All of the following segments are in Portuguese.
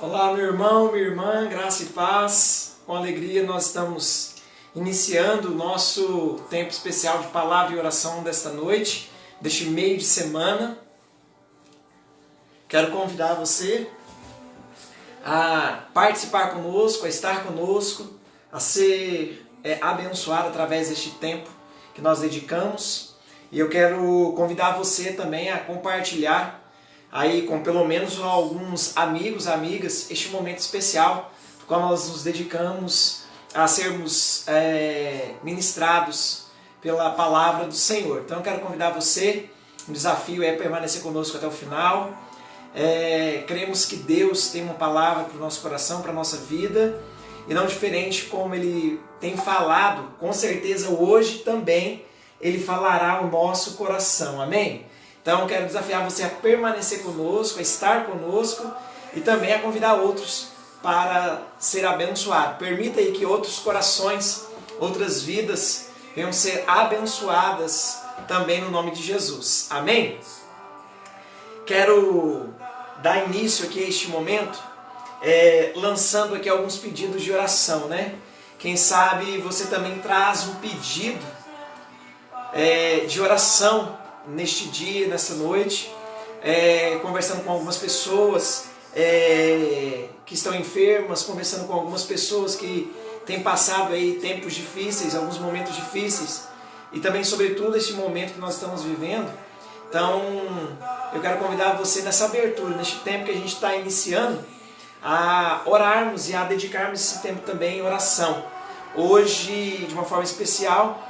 Olá, meu irmão, minha irmã, graça e paz. Com alegria nós estamos iniciando o nosso tempo especial de palavra e oração desta noite, deste meio de semana. Quero convidar você a participar conosco, a estar conosco, a ser abençoado através deste tempo que nós dedicamos. E eu quero convidar você também a compartilhar aí com pelo menos alguns amigos, amigas, este momento especial, no qual nós nos dedicamos a sermos ministrados pela palavra do Senhor. Então eu quero convidar você, o desafio é permanecer conosco até o final. Cremos que Deus tem uma palavra para o nosso coração, para a nossa vida, e não diferente como Ele tem falado, com certeza hoje também Ele falará ao nosso coração, amém? Então quero desafiar você a permanecer conosco, a estar conosco e também a convidar outros para ser abençoado. Permita aí que outros corações, outras vidas venham ser abençoadas também no nome de Jesus, amém? Quero dar início aqui a este momento lançando aqui alguns pedidos de oração, né? Quem sabe você também traz um pedido de oração neste dia, nessa noite, conversando com algumas pessoas que estão enfermas, conversando com algumas pessoas que têm passado aí tempos difíceis, alguns momentos difíceis, e também sobretudo este momento que nós estamos vivendo. Então eu quero convidar você nessa abertura, neste tempo que a gente está iniciando, a orarmos e a dedicarmos esse tempo também em oração. Hoje, de uma forma especial,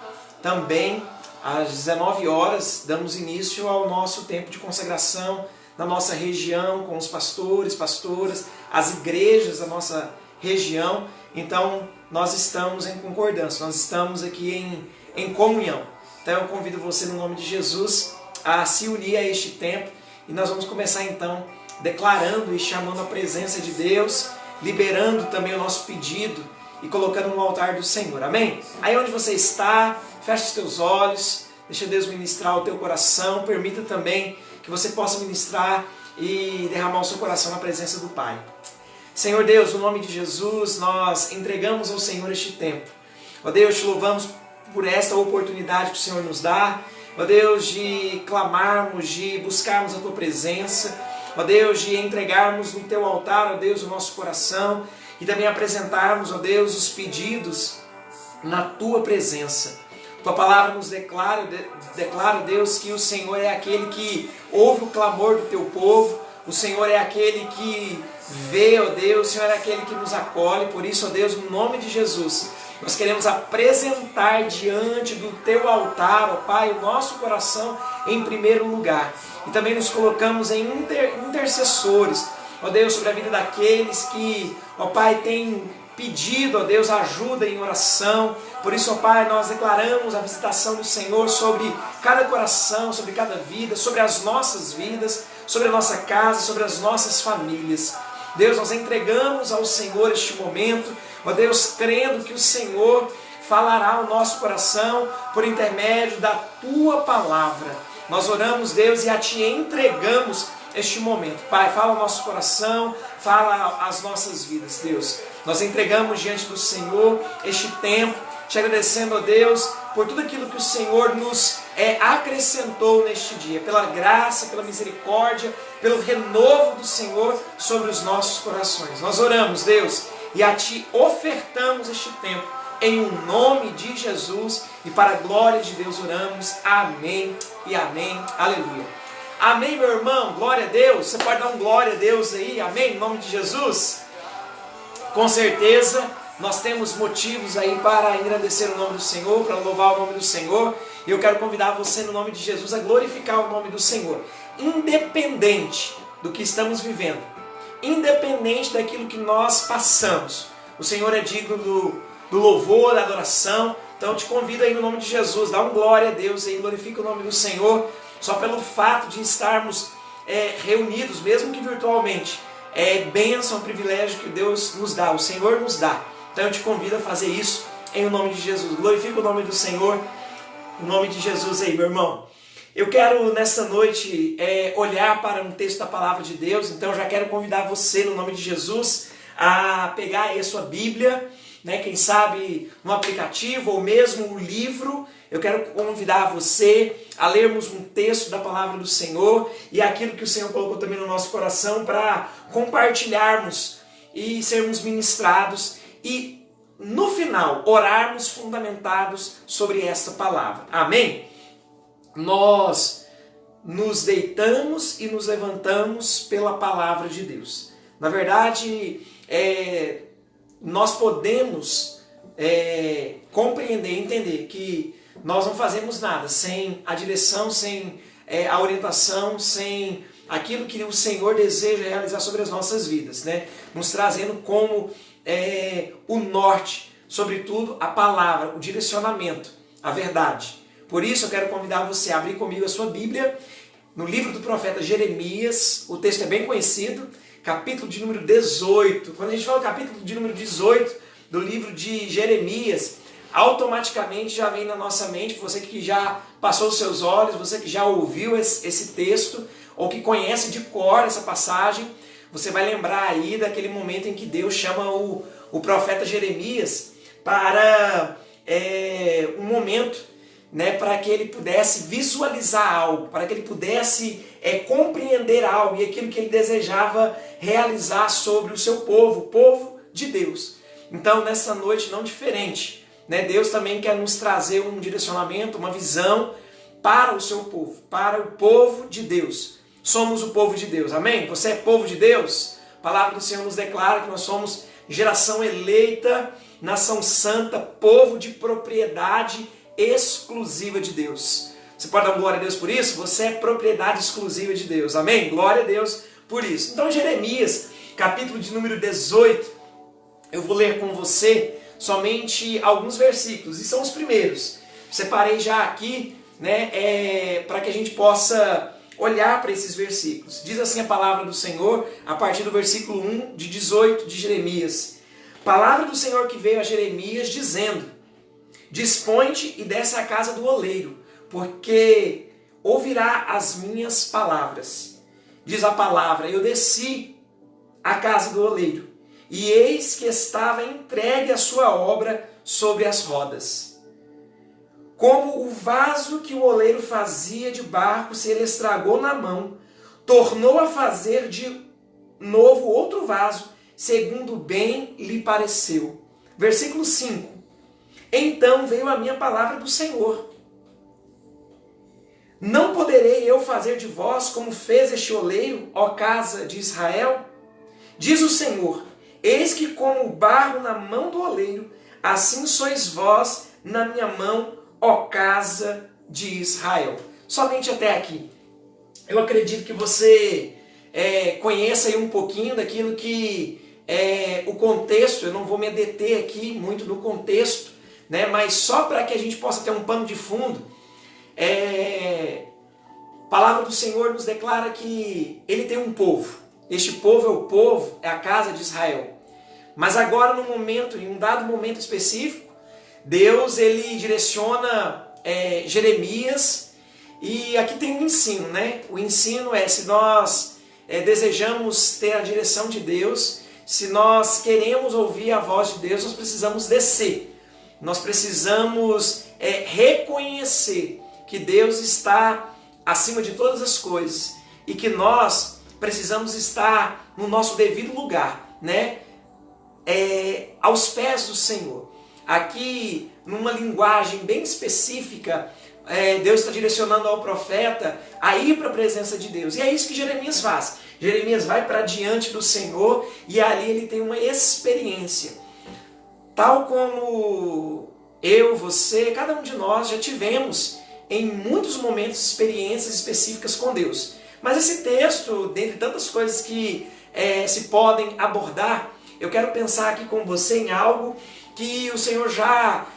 também às 19 horas, damos início ao nosso tempo de consagração na nossa região, com os pastores, pastoras, as igrejas da nossa região. Então, nós estamos em concordância, nós estamos aqui em comunhão. Então, eu convido você, no nome de Jesus, a se unir a este tempo, e nós vamos começar, então, declarando e chamando a presença de Deus, liberando também o nosso pedido e colocando no altar do Senhor, amém? Aí onde você está, feche os teus olhos, deixa Deus ministrar o teu coração, permita também que você possa ministrar e derramar o seu coração na presença do Pai. Senhor Deus, no nome de Jesus, nós entregamos ao Senhor este tempo. Ó Deus, te louvamos por esta oportunidade que o Senhor nos dá, ó Deus, de clamarmos, de buscarmos a tua presença, ó Deus, de entregarmos no teu altar, ó Deus, o nosso coração, e também apresentarmos, ó Deus, os pedidos na tua presença. Tua palavra nos declara, Deus, que o Senhor é aquele que ouve o clamor do teu povo, o Senhor é aquele que vê, ó Deus, o Senhor é aquele que nos acolhe. Por isso, ó Deus, no nome de Jesus, nós queremos apresentar diante do teu altar, ó Pai, o nosso coração em primeiro lugar. E também nos colocamos em intercessores, ó Deus, sobre a vida daqueles que, ó Pai, têm pedido, ó Deus, ajuda em oração. Por isso, ó Pai, nós declaramos a visitação do Senhor sobre cada coração, sobre cada vida, sobre as nossas vidas, sobre a nossa casa, sobre as nossas famílias. Deus, nós entregamos ao Senhor este momento, ó Deus, crendo que o Senhor falará ao nosso coração por intermédio da Tua palavra. Nós oramos, Deus, e a Te entregamos este momento. Pai, fala ao nosso coração, fala às nossas vidas, Deus. Nós entregamos diante do Senhor este tempo, te agradecendo, ó Deus, por tudo aquilo que o Senhor nos acrescentou neste dia, pela graça, pela misericórdia, pelo renovo do Senhor sobre os nossos corações. Nós oramos, Deus, e a Ti ofertamos este tempo, em o nome de Jesus, e para a glória de Deus oramos. Amém e amém. Aleluia. Amém, meu irmão, glória a Deus. Você pode dar um glória a Deus aí, amém, em nome de Jesus? Com certeza, nós temos motivos aí para engrandecer o nome do Senhor, para louvar o nome do Senhor. E eu quero convidar você, no nome de Jesus, a glorificar o nome do Senhor. Independente do que estamos vivendo, independente daquilo que nós passamos, o Senhor é digno do louvor, da adoração. Então eu te convido aí, no nome de Jesus, dá um glória a Deus aí, glorifica o nome do Senhor. Só pelo fato de estarmos reunidos, mesmo que virtualmente, é bênção, é um privilégio que Deus nos dá, o Senhor nos dá. Então eu te convido a fazer isso em nome de Jesus. Glorifica o nome do Senhor, o nome de Jesus aí, meu irmão. Eu quero nessa noite olhar para um texto da Palavra de Deus, então já quero convidar você, no nome de Jesus, a pegar aí a sua Bíblia, né, quem sabe no aplicativo ou mesmo o livro. Eu quero convidar você a lermos um texto da Palavra do Senhor e aquilo que o Senhor colocou também no nosso coração para compartilharmos e sermos ministrados e no final orarmos fundamentados sobre esta palavra. Amém? Nós nos deitamos e nos levantamos pela palavra de Deus. Na verdade, nós podemos compreender, entender que nós não fazemos nada sem a direção, sem a orientação, sem aquilo que o Senhor deseja realizar sobre as nossas vidas, né? Nos trazendo como o norte, sobretudo a palavra, o direcionamento, a verdade. Por isso eu quero convidar você a abrir comigo a sua Bíblia no livro do profeta Jeremias. O texto é bem conhecido, capítulo de número 18. Quando a gente fala capítulo de número 18 do livro de Jeremias, automaticamente já vem na nossa mente, você que já passou os seus olhos, você que já ouviu esse texto, ou que conhece de cor essa passagem, você vai lembrar aí daquele momento em que Deus chama o profeta Jeremias para um momento, né, para que ele pudesse visualizar algo, para que ele pudesse compreender algo e aquilo que ele desejava realizar sobre o seu povo, o povo de Deus. Então, nessa noite não diferente, né, Deus também quer nos trazer um direcionamento, uma visão para o seu povo, para o povo de Deus. Somos o povo de Deus, amém? Você é povo de Deus? A palavra do Senhor nos declara que nós somos geração eleita, nação santa, povo de propriedade exclusiva de Deus. Você pode dar glória a Deus por isso? Você é propriedade exclusiva de Deus, amém? Glória a Deus por isso. Então, Jeremias, capítulo de número 18, eu vou ler com você somente alguns versículos, e são os primeiros. Separei já aqui, né, para que a gente possa olhar para esses versículos. Diz assim a palavra do Senhor, a partir do versículo 1 de 18 de Jeremias. Palavra do Senhor que veio a Jeremias dizendo: Dispõe-te e desce à casa do oleiro, porque ouvirá as minhas palavras. Diz a palavra: Eu desci à casa do oleiro, e eis que estava entregue a sua obra sobre as rodas. Como o vaso que o oleiro fazia de barro se ele estragou na mão, tornou a fazer de novo outro vaso, segundo bem lhe pareceu. Versículo 5. Então veio a minha palavra do Senhor. Não poderei eu fazer de vós como fez este oleiro, ó casa de Israel? Diz o Senhor: Eis que como o barro na mão do oleiro, assim sois vós na minha mão, ó casa de Israel. Somente até aqui. Eu acredito que você conheça aí um pouquinho daquilo que o contexto. Eu não vou me deter aqui muito no contexto, né, mas só para que a gente possa ter um pano de fundo. A palavra do Senhor nos declara que Ele tem um povo. Este povo é a casa de Israel. Mas agora, em um dado momento específico, Deus ele direciona Jeremias, e aqui tem um ensino, né? O ensino se nós desejamos ter a direção de Deus, se nós queremos ouvir a voz de Deus, nós precisamos descer. Nós precisamos reconhecer que Deus está acima de todas as coisas e que nós precisamos estar no nosso devido lugar, né? Aos pés do Senhor. Aqui, numa linguagem bem específica, Deus está direcionando ao profeta a ir para a presença de Deus. E é isso que Jeremias faz. Jeremias vai para diante do Senhor e ali ele tem uma experiência. Tal como eu, você, cada um de nós já tivemos em muitos momentos experiências específicas com Deus. Mas esse texto, dentre tantas coisas que se podem abordar, eu quero pensar aqui com você em algo que o Senhor já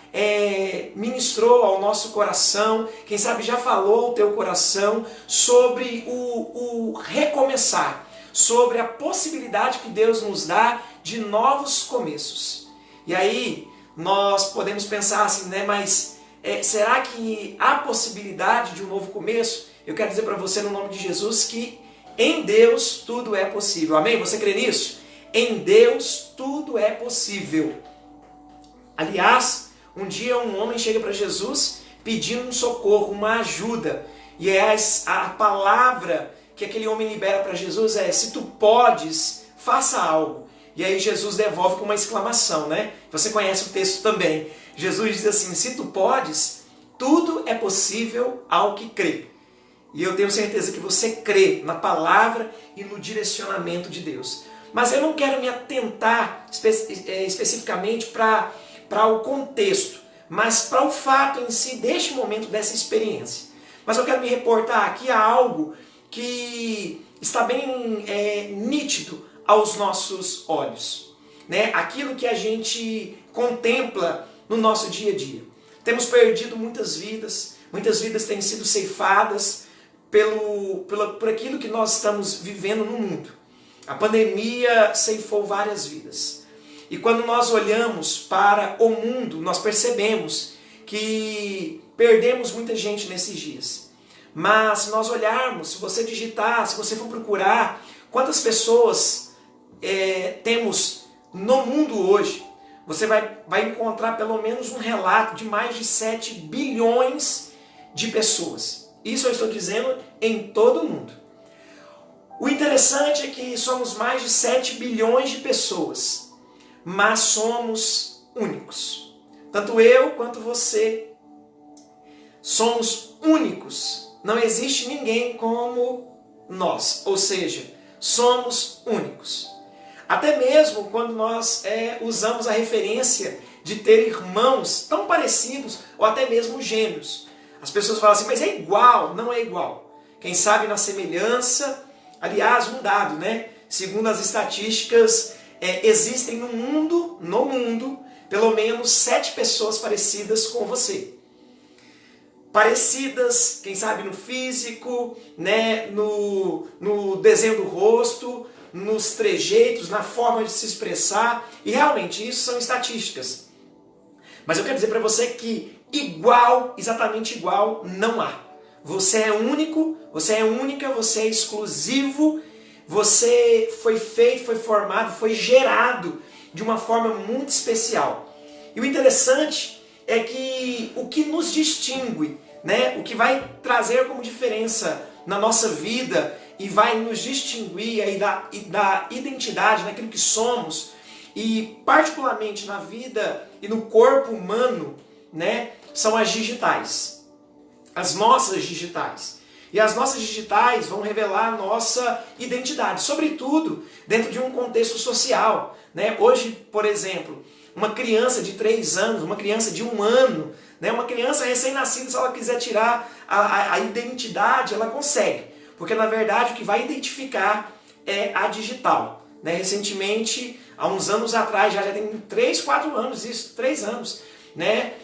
ministrou ao nosso coração, quem sabe já falou ao teu coração sobre o recomeçar, sobre a possibilidade que Deus nos dá de novos começos. E aí nós podemos pensar assim, né? Mas será que há possibilidade de um novo começo? Eu quero dizer para você, no nome de Jesus, que em Deus tudo é possível. Amém? Você crê nisso? Em Deus tudo é possível. Aliás, um dia um homem chega para Jesus pedindo um socorro, uma ajuda. E a palavra que aquele homem libera para Jesus é: se tu podes, faça algo. E aí Jesus devolve com uma exclamação, né? Você conhece o texto também. Jesus diz assim: se tu podes, tudo é possível ao que crê. E eu tenho certeza que você crê na palavra e no direcionamento de Deus. Mas eu não quero me atentar especificamente para o contexto, mas para o fato em si deste momento, dessa experiência. Mas eu quero me reportar aqui a algo que está bem nítido aos nossos olhos, né? Aquilo que a gente contempla no nosso dia a dia. Temos perdido muitas vidas têm sido ceifadas por aquilo que nós estamos vivendo no mundo. A pandemia ceifou várias vidas. E quando nós olhamos para o mundo, nós percebemos que perdemos muita gente nesses dias. Mas se nós olharmos, se você digitar, se você for procurar quantas pessoas temos no mundo hoje, você vai encontrar pelo menos um relato de mais de 7 bilhões de pessoas. Isso eu estou dizendo em todo o mundo. O interessante é que somos mais de 7 bilhões de pessoas, mas somos únicos. Tanto eu quanto você somos únicos. Não existe ninguém como nós, ou seja, somos únicos. Até mesmo quando nós usamos a referência de ter irmãos tão parecidos, ou até mesmo gêmeos. As pessoas falam assim: mas é igual. Não é igual. Quem sabe na semelhança. Aliás, um dado, né? Segundo as estatísticas, existem no mundo, pelo menos 7 pessoas parecidas com você. Parecidas, quem sabe no físico, né? no desenho do rosto, nos trejeitos, na forma de se expressar. E realmente, isso são estatísticas. Mas eu quero dizer para você que igual, exatamente igual, não há. Você é único, você é única, você é exclusivo, você foi feito, foi formado, foi gerado de uma forma muito especial. E o interessante é que o que nos distingue, né, o que vai trazer como diferença na nossa vida e vai nos distinguir aí da identidade, naquilo que somos, e particularmente na vida e no corpo humano, né, são as digitais. As nossas digitais. E as nossas digitais vão revelar a nossa identidade, sobretudo dentro de um contexto social, né? Hoje, por exemplo, uma criança de 3 anos, uma criança de 1 ano, né? Uma criança recém-nascida, se ela quiser tirar a identidade, ela consegue. Porque, na verdade, o que vai identificar é a digital. Né? Recentemente, há uns anos atrás, já tem 3, 4 anos, isso, 3 anos, né?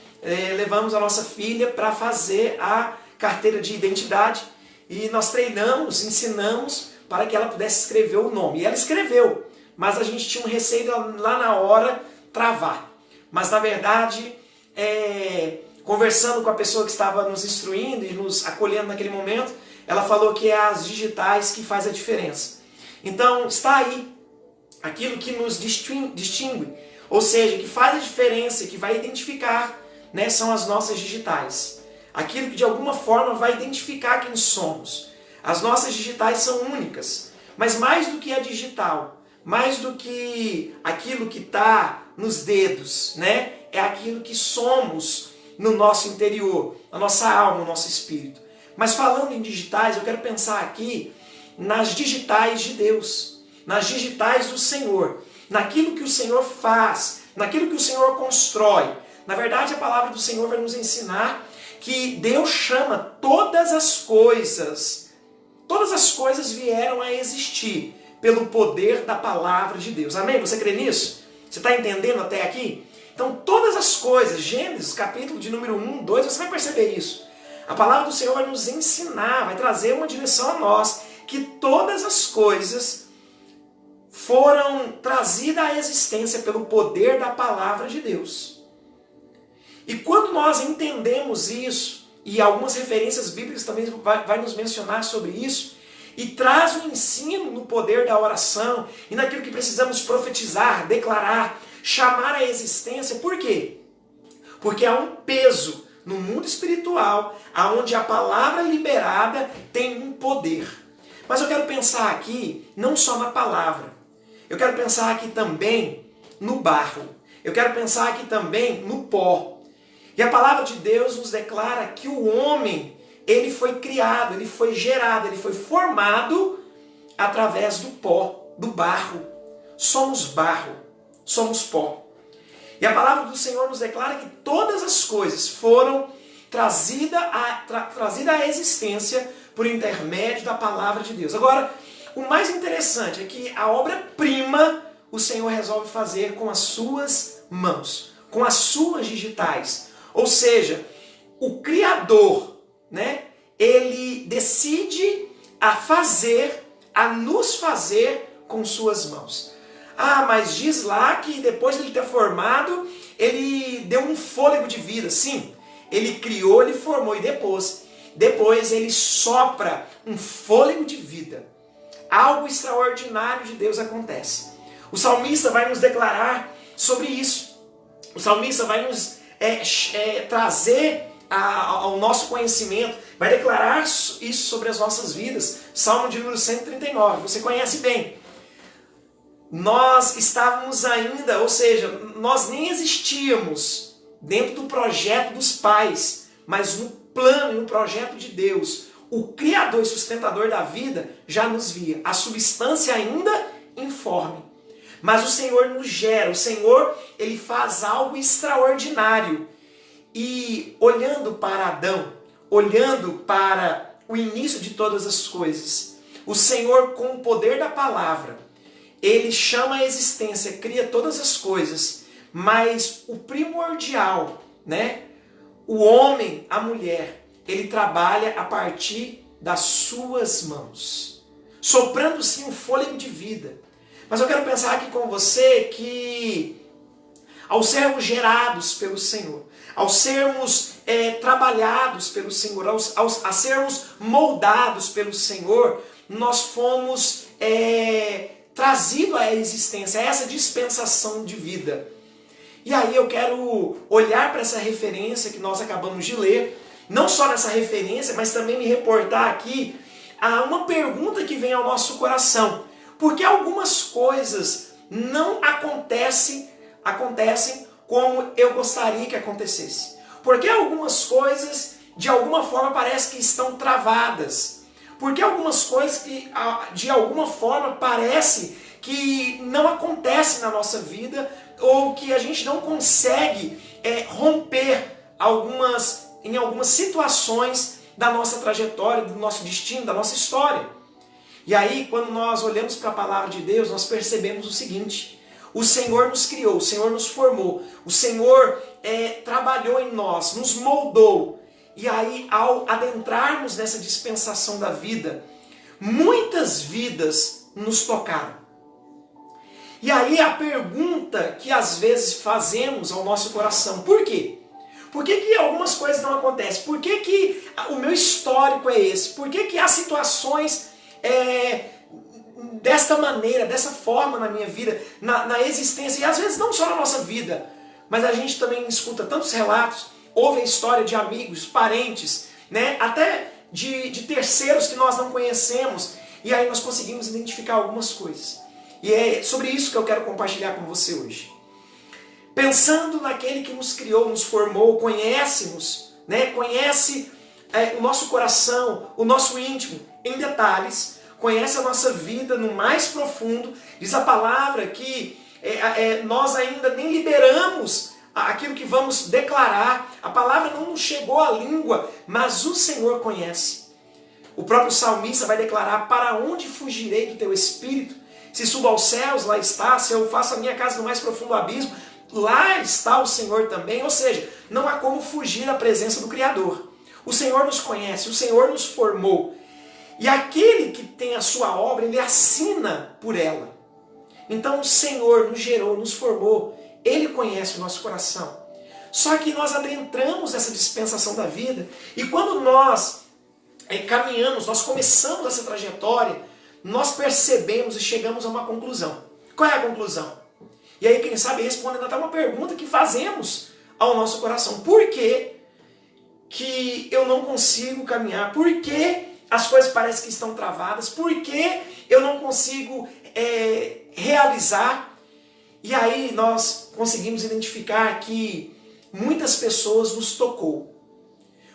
Levamos a nossa filha para fazer a carteira de identidade e nós treinamos, ensinamos para que ela pudesse escrever o nome. E ela escreveu, mas a gente tinha um receio lá na hora travar. Mas na verdade, conversando com a pessoa que estava nos instruindo e nos acolhendo naquele momento, ela falou que é as digitais que faz a diferença. Então está aí aquilo que nos distingue, ou seja, que faz a diferença, que vai identificar, né, são as nossas digitais. Aquilo que de alguma forma vai identificar quem somos. As nossas digitais são únicas. Mas mais do que a digital, mais do que aquilo que está nos dedos, né, é aquilo que somos no nosso interior, na nossa alma, no nosso espírito. Mas falando em digitais, eu quero pensar aqui nas digitais de Deus, nas digitais do Senhor, naquilo que o Senhor faz, naquilo que o Senhor constrói. Na verdade, a palavra do Senhor vai nos ensinar que Deus chama todas as coisas vieram a existir pelo poder da palavra de Deus. Amém? Você crê nisso? Você está entendendo até aqui? Então, todas as coisas, Gênesis, capítulo de número 1, 2, você vai perceber isso. A palavra do Senhor vai nos ensinar, vai trazer uma direção a nós, que todas as coisas foram trazidas à existência pelo poder da palavra de Deus. E quando nós entendemos isso, e algumas referências bíblicas também vai nos mencionar sobre isso, e traz um ensino no poder da oração e naquilo que precisamos profetizar, declarar, chamar à existência. Por quê? Porque há um peso no mundo espiritual, onde a palavra liberada tem um poder. Mas eu quero pensar aqui não só na palavra, eu quero pensar aqui também no barro, eu quero pensar aqui também no pó. E a palavra de Deus nos declara que o homem, ele foi criado, ele foi gerado, ele foi formado através do pó, do barro. Somos barro, somos pó. E a palavra do Senhor nos declara que todas as coisas foram trazidas à existência por intermédio da palavra de Deus. Agora, o mais interessante é que a obra-prima o Senhor resolve fazer com as suas mãos, com as suas digitais. Ou seja, o Criador, né, ele decide a nos fazer com suas mãos. Ah, mas diz lá que depois de ele ter formado, ele deu um fôlego de vida. Sim, ele criou, ele formou e depois ele sopra um fôlego de vida. Algo extraordinário de Deus acontece. O salmista vai nos declarar sobre isso. O salmista vai nos trazer ao nosso conhecimento, vai declarar isso sobre as nossas vidas. Salmo de número 139, você conhece bem. Nós estávamos ainda, ou seja, nós nem existíamos dentro do projeto dos pais, mas no plano e no projeto de Deus, o Criador e sustentador da vida já nos via, a substância ainda informe. Mas o Senhor nos gera, o Senhor, ele faz algo extraordinário. E olhando para Adão, olhando para o início de todas as coisas, o Senhor, com o poder da palavra, ele chama a existência, cria todas as coisas, mas o primordial, né? O homem, a mulher, ele trabalha a partir das suas mãos, soprando sim um fôlego de vida. Mas eu quero pensar aqui com você que, ao sermos gerados pelo Senhor, ao sermos trabalhados pelo Senhor, a sermos moldados pelo Senhor, nós fomos trazidos à existência, a essa dispensação de vida. E aí eu quero olhar para essa referência que nós acabamos de ler, não só nessa referência, mas também me reportar aqui a uma pergunta que vem ao nosso coração. Por que algumas coisas não acontecem como eu gostaria que acontecesse? Por que algumas coisas, de alguma forma, parece que estão travadas? Por que algumas coisas que, de alguma forma, parece que não acontecem na nossa vida ou que a gente não consegue romper em algumas situações da nossa trajetória, do nosso destino, da nossa história? E aí, quando nós olhamos para a palavra de Deus, nós percebemos o seguinte: o Senhor nos criou, o Senhor nos formou, o Senhor trabalhou em nós, nos moldou. E aí, ao adentrarmos nessa dispensação da vida, muitas vidas nos tocaram. E aí a pergunta que às vezes fazemos ao nosso coração: por quê? Por que algumas coisas não acontecem? Por que o meu histórico é esse? Por que há situações desta maneira, dessa forma na minha vida, na existência? E às vezes não só na nossa vida, mas a gente também escuta tantos relatos, ouve a história de amigos, parentes, né? Até de terceiros que nós não conhecemos, e aí nós conseguimos identificar algumas coisas. E é sobre isso que eu quero compartilhar com você hoje. Pensando naquele que nos criou, nos formou, conhece-nos, né? Conhece o nosso coração, o nosso íntimo, em detalhes, conhece a nossa vida no mais profundo. Diz a palavra que nós ainda nem liberamos aquilo que vamos declarar, a palavra não nos chegou à língua, mas o Senhor conhece. O próprio salmista vai declarar: para onde fugirei do teu espírito? Se subo aos céus, lá está. Se eu faço a minha casa no mais profundo abismo, lá está o Senhor também. Ou seja, não há como fugir da presença do Criador. O Senhor nos conhece, o Senhor nos formou. E aquele que tem a sua obra, ele assina por ela. Então o Senhor nos gerou, nos formou. Ele conhece o nosso coração. Só que nós adentramos essa dispensação da vida e quando nós caminhamos, nós começamos essa trajetória, nós percebemos e chegamos a uma conclusão. Qual é a conclusão? E aí, quem sabe, respondendo até uma pergunta que fazemos ao nosso coração. Por que que eu não consigo caminhar? Por que as coisas parecem que estão travadas? Por que eu não consigo realizar? E aí nós conseguimos identificar que muitas pessoas nos tocou.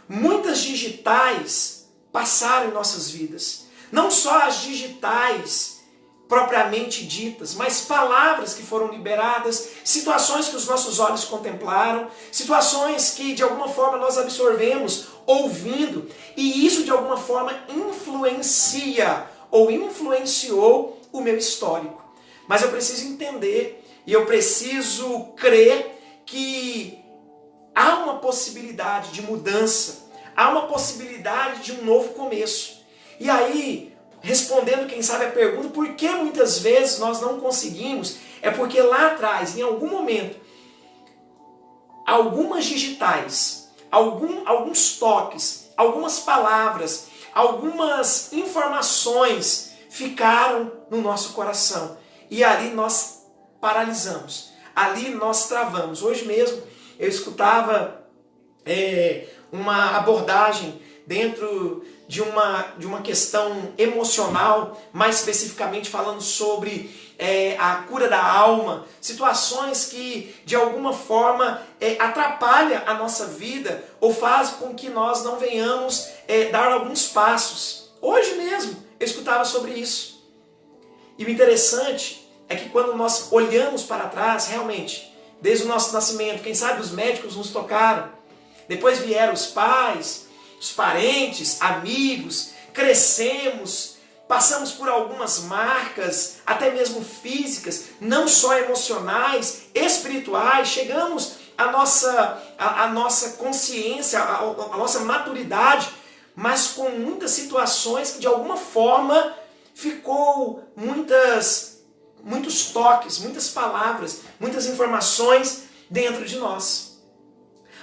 Muitas digitais passaram em nossas vidas. Não só as digitais propriamente ditas, mas palavras que foram liberadas, situações que os nossos olhos contemplaram, situações que de alguma forma nós absorvemos ouvindo, e isso de alguma forma influencia ou influenciou o meu histórico. Mas eu preciso entender e eu preciso crer que há uma possibilidade de mudança, há uma possibilidade de um novo começo. E aí, respondendo, quem sabe, a pergunta, por que muitas vezes nós não conseguimos? É porque lá atrás, em algum momento, algumas digitais, alguns toques, algumas palavras, algumas informações ficaram no nosso coração. E ali nós paralisamos, ali nós travamos. Hoje mesmo eu escutava uma abordagem dentro de uma questão emocional, mais especificamente falando sobre a cura da alma, situações que de alguma forma atrapalham a nossa vida ou fazem com que nós não venhamos dar alguns passos. Hoje mesmo eu escutava sobre isso. E o interessante é que quando nós olhamos para trás, realmente, desde o nosso nascimento, quem sabe os médicos nos tocaram, depois vieram os pais, os parentes, amigos, crescemos, passamos por algumas marcas, até mesmo físicas, não só emocionais, espirituais, chegamos à nossa consciência, à nossa maturidade, mas com muitas situações que de alguma forma ficou muitos toques, muitas palavras, muitas informações dentro de nós.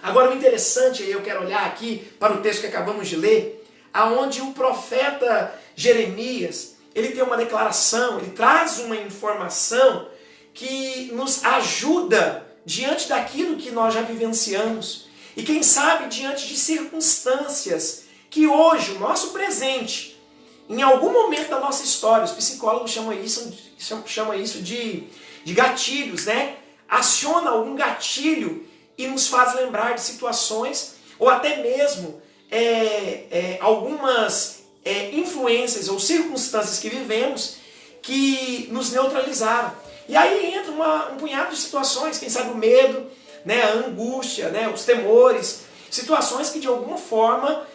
Agora o interessante, eu quero olhar aqui para o texto que acabamos de ler, aonde o profeta Jeremias, ele tem uma declaração, ele traz uma informação que nos ajuda diante daquilo que nós já vivenciamos. E quem sabe diante de circunstâncias que hoje, o nosso presente, em algum momento da nossa história, os psicólogos chamam isso de gatilhos, né? Aciona algum gatilho e nos faz lembrar de situações, ou até mesmo algumas influências ou circunstâncias que vivemos que nos neutralizaram. E aí entra um punhado de situações, quem sabe o medo, né, a angústia, né, os temores, situações que de alguma forma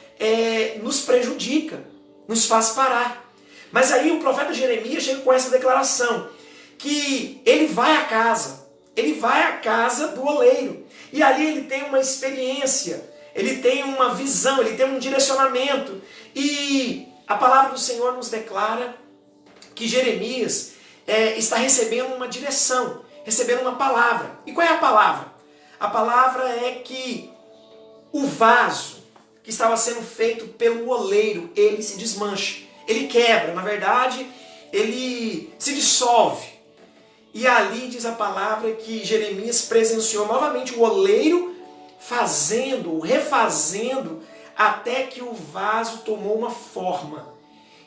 nos prejudica, nos faz parar. Mas aí o profeta Jeremias chega com essa declaração, que ele vai à casa do oleiro, e ali ele tem uma experiência, ele tem uma visão, ele tem um direcionamento, e a palavra do Senhor nos declara que Jeremias está recebendo uma direção, recebendo uma palavra. E qual é a palavra? A palavra é que o vaso que estava sendo feito pelo oleiro, ele se desmancha, ele quebra, na verdade, ele se dissolve. E ali diz a palavra que Jeremias presenciou novamente o oleiro refazendo, até que o vaso tomou uma forma.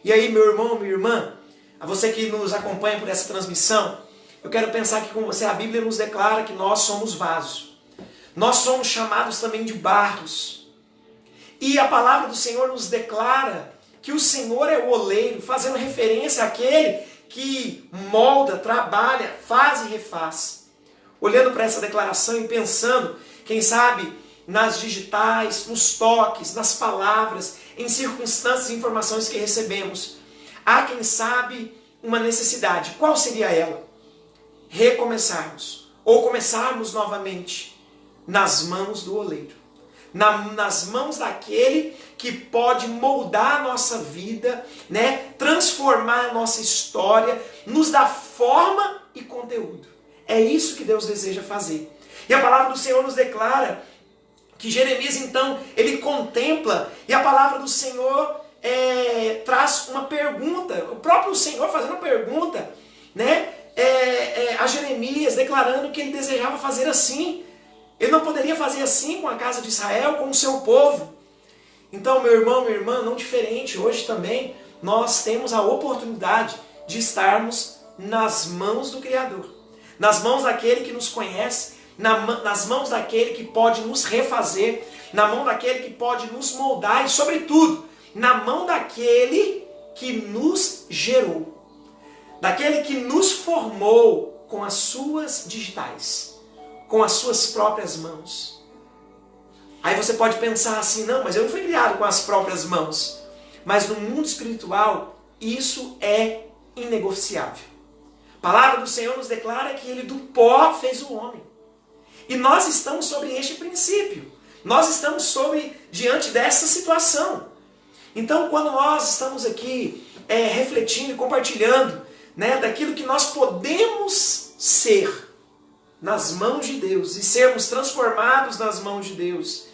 E aí, meu irmão, minha irmã, a você que nos acompanha por essa transmissão, eu quero pensar aqui com você, a Bíblia nos declara que nós somos vasos. Nós somos chamados também de barros. E a palavra do Senhor nos declara que o Senhor é o oleiro, fazendo referência àquele que molda, trabalha, faz e refaz. Olhando para essa declaração e pensando, quem sabe, nas digitais, nos toques, nas palavras, em circunstâncias e informações que recebemos, há, quem sabe, uma necessidade. Qual seria ela? Recomeçarmos, ou começarmos novamente nas mãos do oleiro, nas mãos daquele que pode moldar a nossa vida, né? Transformar a nossa história, nos dar forma e conteúdo. É isso que Deus deseja fazer. E a palavra do Senhor nos declara que Jeremias, então, ele contempla, e a palavra do Senhor traz uma pergunta, o próprio Senhor fazendo uma pergunta, né, a Jeremias, declarando que ele desejava fazer assim. Ele não poderia fazer assim com a casa de Israel, com o seu povo. Então, meu irmão, minha irmã, não diferente, hoje também nós temos a oportunidade de estarmos nas mãos do Criador, nas mãos daquele que nos conhece, nas mãos daquele que pode nos refazer, na mão daquele que pode nos moldar e, sobretudo, na mão daquele que nos gerou, daquele que nos formou com as suas digitais, com as suas próprias mãos. Aí você pode pensar assim, não, mas eu não fui criado com as próprias mãos. Mas no mundo espiritual, isso é inegociável. A palavra do Senhor nos declara que Ele do pó fez o homem. E nós estamos sobre este princípio. Nós estamos diante dessa situação. Então, quando nós estamos aqui refletindo e compartilhando, né, daquilo que nós podemos ser nas mãos de Deus e sermos transformados nas mãos de Deus,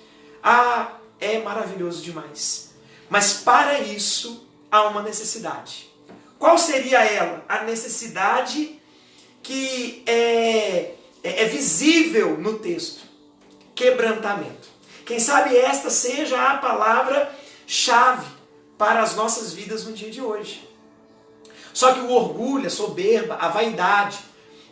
é maravilhoso demais. Mas para isso há uma necessidade. Qual seria ela? A necessidade que é visível no texto. Quebrantamento. Quem sabe esta seja a palavra-chave para as nossas vidas no dia de hoje. Só que o orgulho, a soberba, a vaidade,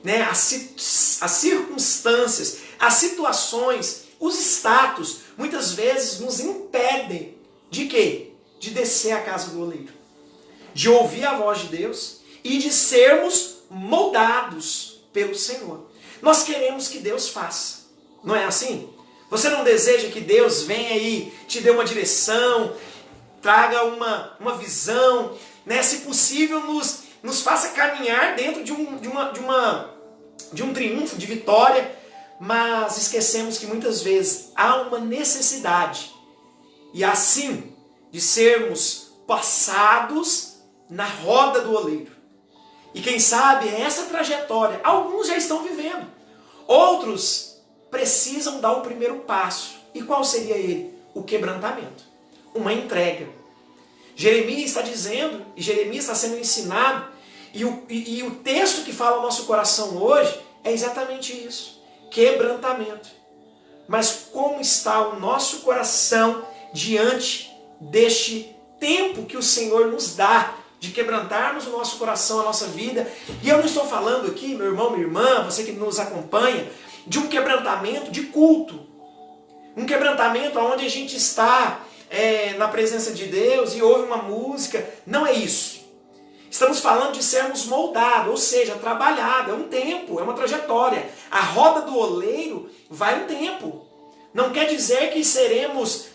né, as circunstâncias, as situações, os status, muitas vezes nos impedem de quê? De descer à casa do oleiro. De ouvir a voz de Deus e de sermos moldados pelo Senhor. Nós queremos que Deus faça. Não é assim? Você não deseja que Deus venha aí, te dê uma direção, traga uma visão, né? Se possível, nos faça caminhar dentro de um triunfo, de vitória, mas esquecemos que muitas vezes há uma necessidade, e assim, de sermos passados na roda do oleiro. E quem sabe essa trajetória, alguns já estão vivendo, outros precisam dar o primeiro passo. E qual seria ele? O quebrantamento, uma entrega. Jeremias está dizendo, e Jeremias está sendo ensinado, e o texto que fala ao nosso coração hoje é exatamente isso, quebrantamento. Mas como está o nosso coração diante deste tempo que o Senhor nos dá de quebrantarmos o nosso coração, a nossa vida? E eu não estou falando aqui, meu irmão, minha irmã, você que nos acompanha, de um quebrantamento de culto. Um quebrantamento onde a gente está na presença de Deus e ouve uma música. Não é isso. Estamos falando de sermos moldados, ou seja, trabalhado. É um tempo, é uma trajetória. A roda do oleiro vai um tempo. Não quer dizer que seremos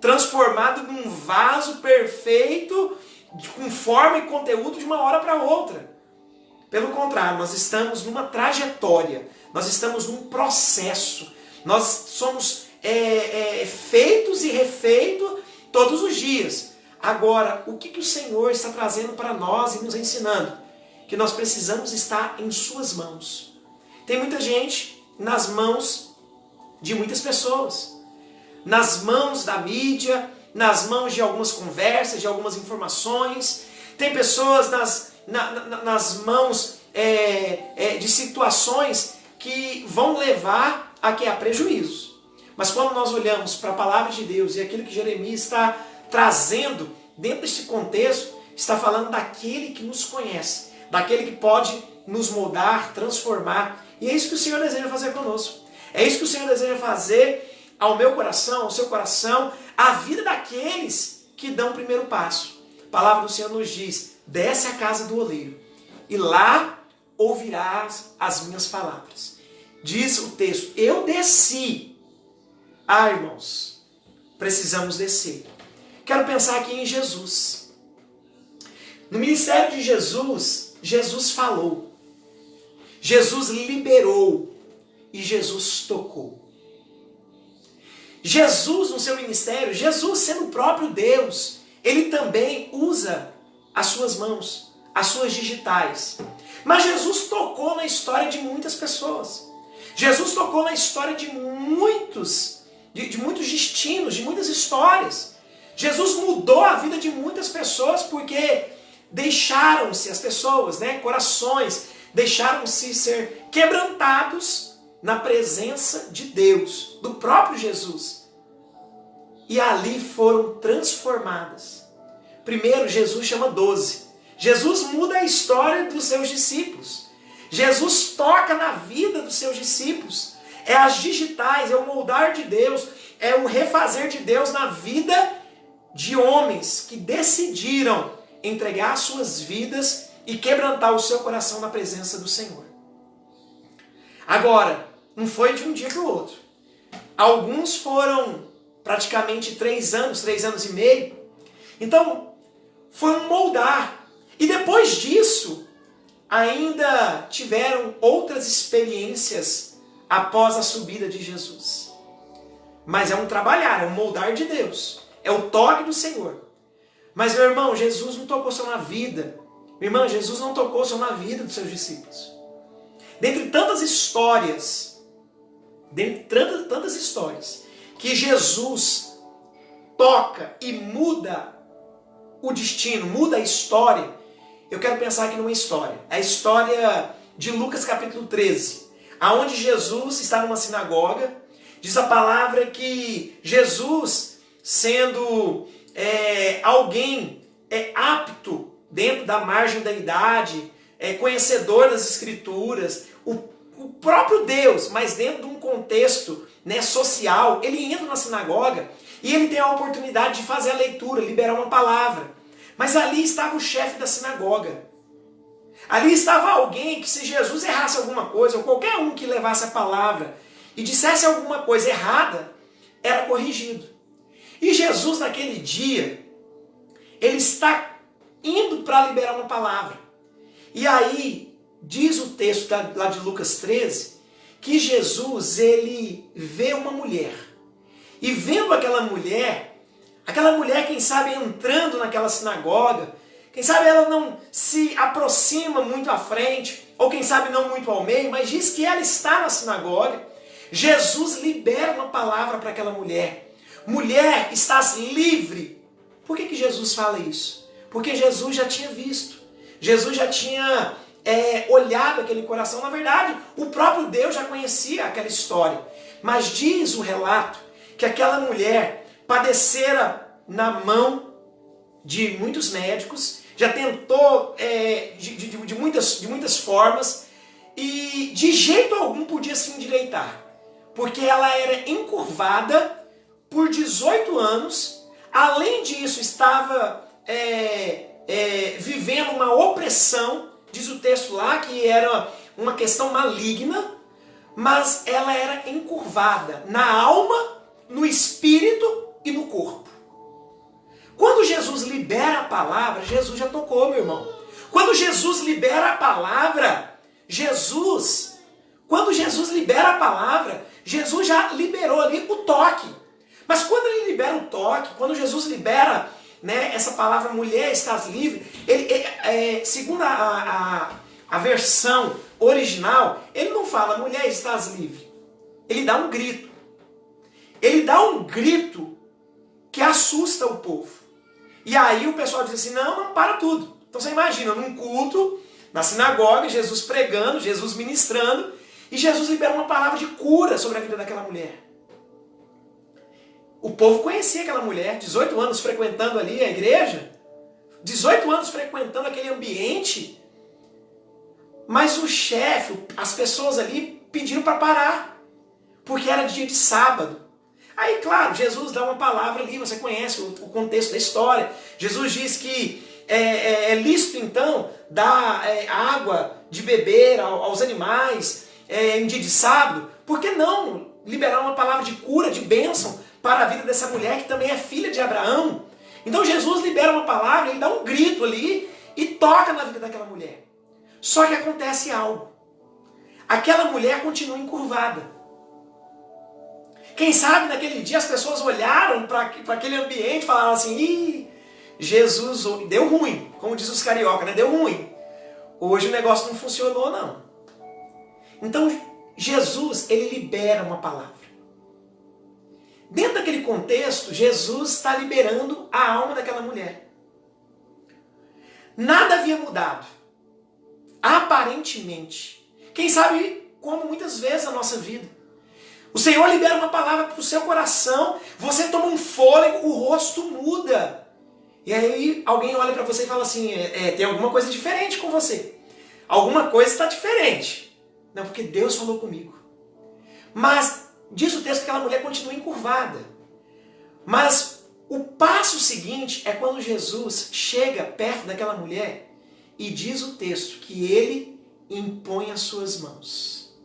transformados num vaso perfeito, com forma e conteúdo de uma hora para outra. Pelo contrário, nós estamos numa trajetória, nós estamos num processo. Nós somos feitos e refeitos todos os dias. Agora, o que o Senhor está trazendo para nós e nos ensinando? Que nós precisamos estar em suas mãos. Tem muita gente nas mãos de muitas pessoas. Nas mãos da mídia, nas mãos de algumas conversas, de algumas informações. Tem pessoas nas mãos de situações que vão levar a prejuízo. Mas quando nós olhamos para a palavra de Deus e aquilo que Jeremias está trazendo dentro deste contexto, está falando daquele que nos conhece, daquele que pode nos moldar, transformar. E é isso que o Senhor deseja fazer conosco. É isso que o Senhor deseja fazer ao meu coração, ao seu coração, à vida daqueles que dão o primeiro passo. A palavra do Senhor nos diz: desce à casa do oleiro e lá ouvirás as minhas palavras. Diz o texto: eu desci. Irmãos, precisamos descer. Quero pensar aqui em Jesus. No ministério de Jesus, Jesus falou, Jesus liberou e Jesus tocou. Jesus, no seu ministério, Jesus sendo o próprio Deus, ele também usa as suas mãos, as suas digitais. Mas Jesus tocou na história de muitas pessoas. Jesus tocou na história de muitos destinos, de muitas histórias. Jesus mudou a vida de muitas pessoas porque deixaram-se as pessoas, corações, deixaram-se ser quebrantados na presença de Deus, do próprio Jesus. E ali foram transformadas. Primeiro, Jesus chama 12. Jesus muda a história dos seus discípulos. Jesus toca na vida dos seus discípulos. É as digitais, é o moldar de Deus, é o refazer de Deus na vida de homens que decidiram entregar suas vidas e quebrantar o seu coração na presença do Senhor. Agora, não foi de um dia para o outro. Alguns foram praticamente 3 anos e meio. Então, foi um moldar. E depois disso, ainda tiveram outras experiências após a subida de Jesus. Mas é um trabalhar, é um moldar de Deus. É o toque do Senhor. Mas, meu irmão, Jesus não tocou só na vida. Minha irmã, Jesus não tocou só na vida dos seus discípulos. Dentre tantas histórias, que Jesus toca e muda o destino, muda a história, eu quero pensar aqui numa história. É a história de Lucas capítulo 13, aonde Jesus está numa sinagoga. Diz a palavra que Jesus, sendo alguém apto dentro da margem da idade, conhecedor das Escrituras, o próprio Deus, mas dentro de um contexto social, ele entra na sinagoga e ele tem a oportunidade de fazer a leitura, liberar uma palavra. Mas ali estava o chefe da sinagoga. Ali estava alguém que, se Jesus errasse alguma coisa, ou qualquer um que levasse a palavra e dissesse alguma coisa errada, era corrigido. E Jesus, naquele dia, ele está indo para liberar uma palavra. E aí, diz o texto lá de Lucas 13, que Jesus, ele vê uma mulher. E vendo aquela mulher, quem sabe, entrando naquela sinagoga, quem sabe ela não se aproxima muito à frente, ou quem sabe não muito ao meio, mas diz que ela está na sinagoga. Jesus libera uma palavra para aquela mulher. Mulher, estás livre. Por que Jesus fala isso? Porque Jesus já tinha visto. Jesus já tinha olhado aquele coração. Na verdade, o próprio Deus já conhecia aquela história. Mas diz o relato que aquela mulher padecera na mão de muitos médicos, já tentou de muitas formas, e de jeito algum podia se endireitar. Porque ela era encurvada por 18 anos, além disso estava vivendo uma opressão, diz o texto lá que era uma questão maligna, mas ela era encurvada na alma, no espírito e no corpo. Quando Jesus libera a palavra, Jesus já tocou, meu irmão. Quando Jesus libera a palavra, Jesus já liberou ali o toque. Mas quando ele libera o toque, quando Jesus libera, essa palavra, mulher, estás livre, segundo a versão original, ele não fala, mulher, estás livre. Ele dá um grito. Ele dá um grito que assusta o povo. E aí o pessoal diz assim, não, para tudo. Então você imagina, num culto, na sinagoga, Jesus pregando, Jesus ministrando, e Jesus libera uma palavra de cura sobre a vida daquela mulher. O povo conhecia aquela mulher, 18 anos frequentando ali a igreja, 18 anos frequentando aquele ambiente, mas o chefe, as pessoas ali pediram para parar, porque era dia de sábado. Aí, claro, Jesus dá uma palavra ali, você conhece o contexto da história. Jesus diz que é lícito, então, dar água de beber aos animais em dia de sábado. Por que não liberar uma palavra de cura, de bênção para a vida dessa mulher, que também é filha de Abraão? Então Jesus libera uma palavra, ele dá um grito ali e toca na vida daquela mulher. Só que acontece algo. Aquela mulher continua encurvada. Quem sabe naquele dia as pessoas olharam para aquele ambiente e falaram assim, ih, Jesus, deu ruim, como diz os carioca, deu ruim. Hoje o negócio não funcionou, não. Então Jesus, ele libera uma palavra. Dentro daquele contexto, Jesus está liberando a alma daquela mulher. Nada havia mudado. Aparentemente. Quem sabe como muitas vezes na nossa vida. O Senhor libera uma palavra para o seu coração, você toma um fôlego, o rosto muda. E aí alguém olha para você e fala assim, tem alguma coisa diferente com você. Alguma coisa está diferente. Não, porque Deus falou comigo. Mas diz o texto que aquela mulher continua encurvada. Mas o passo seguinte é quando Jesus chega perto daquela mulher e diz o texto que ele impõe as suas mãos.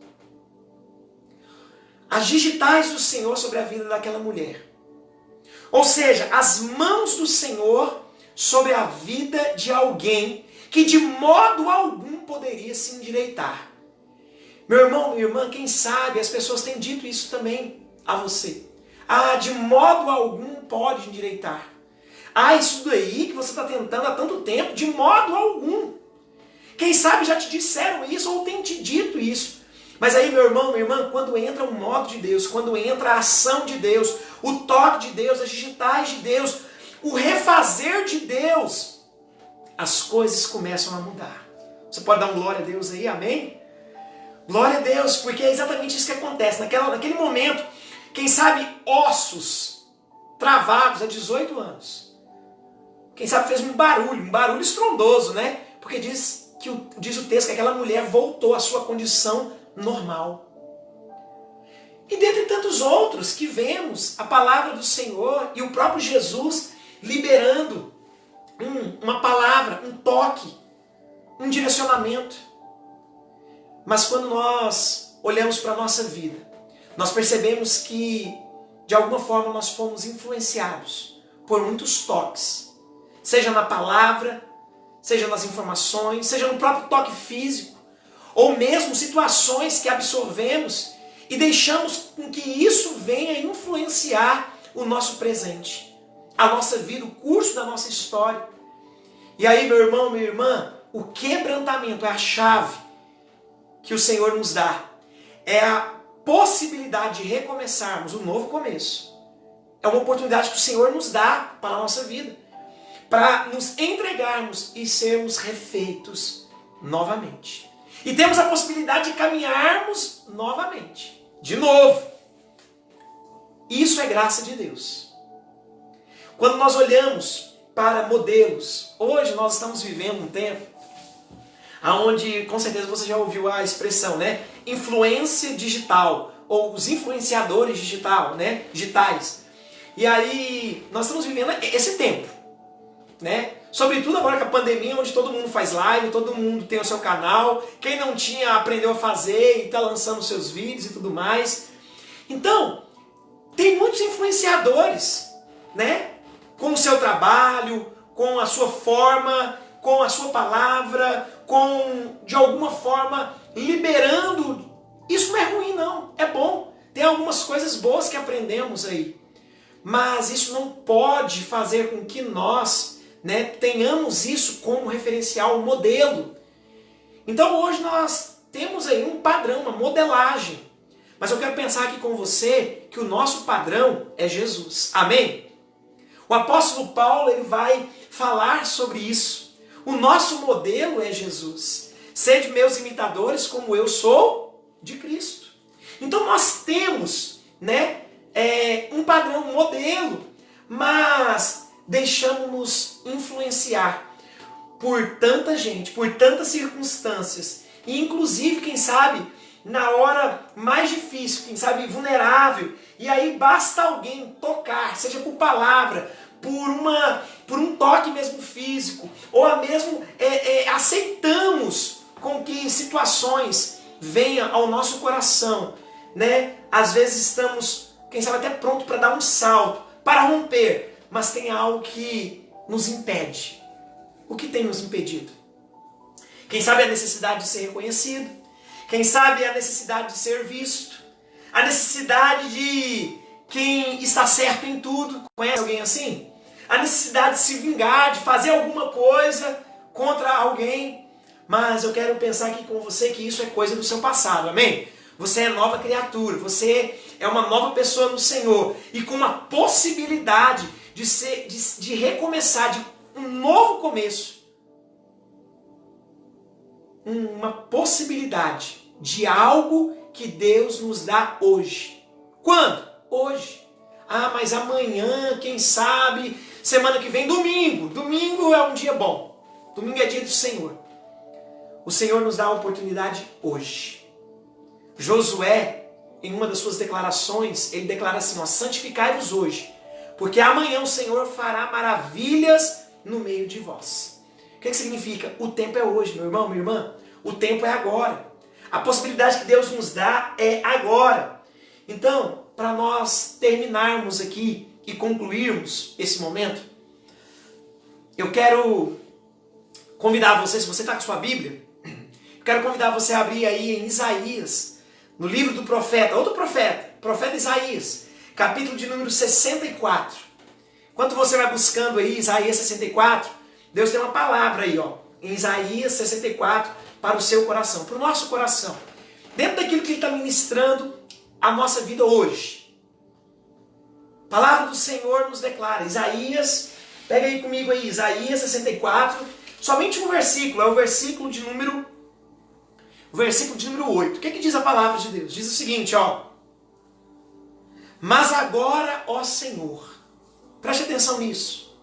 As digitais do Senhor sobre a vida daquela mulher. Ou seja, as mãos do Senhor sobre a vida de alguém que de modo algum poderia se endireitar. Meu irmão, minha irmã, quem sabe as pessoas têm dito isso também a você. De modo algum pode endireitar. Isso daí que você está tentando há tanto tempo, de modo algum. Quem sabe já te disseram isso ou tem te dito isso. Mas aí, meu irmão, minha irmã, quando entra o modo de Deus, quando entra a ação de Deus, o toque de Deus, as digitais de Deus, o refazer de Deus, as coisas começam a mudar. Você pode dar um glória a Deus aí, amém? Glória a Deus, porque é exatamente isso que acontece. Naquele momento, quem sabe ossos travados há 18 anos. Quem sabe fez um barulho estrondoso, né? Porque diz o texto que aquela mulher voltou à sua condição normal. E dentre tantos outros que vemos a palavra do Senhor e o próprio Jesus liberando uma palavra, um toque, um direcionamento. Mas quando nós olhamos para a nossa vida, nós percebemos que de alguma forma nós fomos influenciados por muitos toques, seja na palavra, seja nas informações, seja no próprio toque físico, ou mesmo situações que absorvemos e deixamos com que isso venha influenciar o nosso presente, a nossa vida, o curso da nossa história. E aí, meu irmão, minha irmã, o quebrantamento é a chave que o Senhor nos dá. É a possibilidade de recomeçarmos um novo começo. É uma oportunidade que o Senhor nos dá para a nossa vida, para nos entregarmos e sermos refeitos novamente. E temos a possibilidade de caminharmos novamente. De novo. Isso é graça de Deus. Quando nós olhamos para modelos, hoje nós estamos vivendo um tempo onde, com certeza você já ouviu a expressão, né? Influência digital, ou os influenciadores digitais. E aí, nós estamos vivendo esse tempo, né? Sobretudo agora com a pandemia, onde todo mundo faz live, todo mundo tem o seu canal, quem não tinha aprendeu a fazer e está lançando seus vídeos e tudo mais. Então, tem muitos influenciadores, né? Com o seu trabalho, com a sua forma, com a sua palavra, de alguma forma, liberando. Isso não é ruim, não. É bom. Tem algumas coisas boas que aprendemos aí. Mas isso não pode fazer com que nós, né, tenhamos isso como referencial, modelo. Então hoje nós temos aí um padrão, uma modelagem. Mas eu quero pensar aqui com você que o nosso padrão é Jesus. Amém? O apóstolo Paulo ele vai falar sobre isso. O nosso modelo é Jesus. Sede meus imitadores como eu sou de Cristo. Então nós temos, né, um padrão, um modelo, mas deixamos-nos influenciar por tanta gente, por tantas circunstâncias, e inclusive, quem sabe, na hora mais difícil, quem sabe vulnerável, e aí basta alguém tocar, seja por palavra, por um toque mesmo físico, ou mesmo aceitamos com que situações venham ao nosso coração, né? Às vezes estamos, quem sabe, até pronto para dar um salto, para romper, mas tem algo que nos impede. O que tem nos impedido? Quem sabe a necessidade de ser reconhecido, quem sabe a necessidade de ser visto, a necessidade de quem está certo em tudo. Conhece alguém assim? A necessidade de se vingar, de fazer alguma coisa contra alguém. Mas eu quero pensar aqui com você que isso é coisa do seu passado, amém? Você é nova criatura, você é uma nova pessoa no Senhor e com uma possibilidade de recomeçar, de um novo começo. Uma possibilidade de algo que Deus nos dá hoje. Quando? Hoje. Ah, mas amanhã, quem sabe, semana que vem, domingo. Domingo é um dia bom. Domingo é dia do Senhor. O Senhor nos dá a oportunidade hoje. Josué, em uma das suas declarações, ele declara assim, ó, santificai-vos hoje, porque amanhã o Senhor fará maravilhas no meio de vós. O que significa? O tempo é hoje, meu irmão, minha irmã. O tempo é agora. A possibilidade que Deus nos dá é agora. Então, para nós terminarmos aqui e concluirmos esse momento, eu quero convidar você, se você está com sua Bíblia, eu quero convidar você a abrir aí em Isaías, no livro do profeta, outro profeta, profeta Isaías, capítulo de número 64. Enquanto você vai buscando aí Isaías 64, Deus tem uma palavra aí, ó, em Isaías 64, para o seu coração, para o nosso coração. Dentro daquilo que Ele está ministrando a nossa vida hoje. A palavra do Senhor nos declara, Isaías, pega aí comigo aí, Isaías 64, somente um versículo, é o versículo de número 8. O que diz a palavra de Deus? Diz o seguinte, ó. Mas agora, ó Senhor, preste atenção nisso.